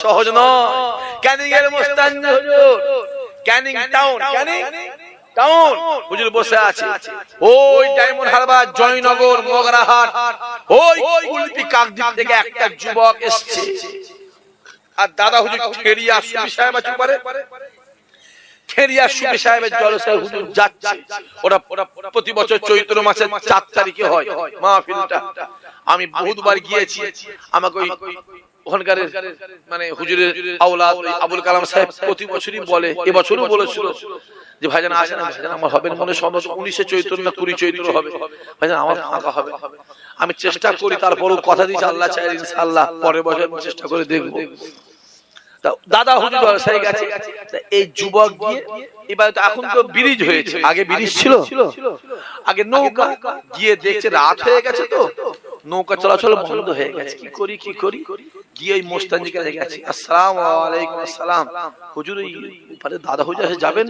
সহজ নয়। ক্যানিং এর মোস্তানজি হুজুর, ক্যানিং টাউন, ক্যানিং টাউন হুজুর বসে আছে। ওই ডায়মন্ড হারবার, জয়নগর, মগরাহাট, ওই কুলপি কাকদ্বীপ থেকে একটা যুবক এসেছে। আর দাদা হুজুর খেরিয়া সুফি সাহেব আছে পারে, খেরিয়া সুফি সাহেবের জলসায় হুজুর যাচ্ছে। ওরা প্রতি বছর চৈত্র মাসের 4 তারিখে হয় মাহফিলটা। আমি বহুবার গিয়েছি। আমাকে ওই ওখানকার মানে হুজুরের আওলাদ আবুল কালাম সাহেব প্রতি বছরই বলে, এবছরও বলেছিল যে ভাইজান আসেন, ভাইজান আমার হবে মনে সম্ভব 19 চৈত্র না 20 চৈত্র হবে, ভাইজান আমার ফাঁকা হবে। আমি চেষ্টা করি, তারপরও কথা দিয়েছি আল্লাহ চাইলে ইনশাআল্লাহ পরের বছর চেষ্টা করে দেখব। দাদা হুজুর বসাই গেছে। এই যুবক গিয়ে এবার এখন তো ব্রিজ হয়েছে, আগে ব্রিজ ছিল, আগে নৌকা, গিয়ে দেখছে রাত হয়ে গেছে, তো নৌকা চলাচল বন্ধ হয়ে গেছে। কি করি গিয়ে ওই মোস্তানজিকে দেখে গেছে। আসসালামু আলাইকুম। আসসালাম হুজুর, এই দাদা হুজুর যাবেন?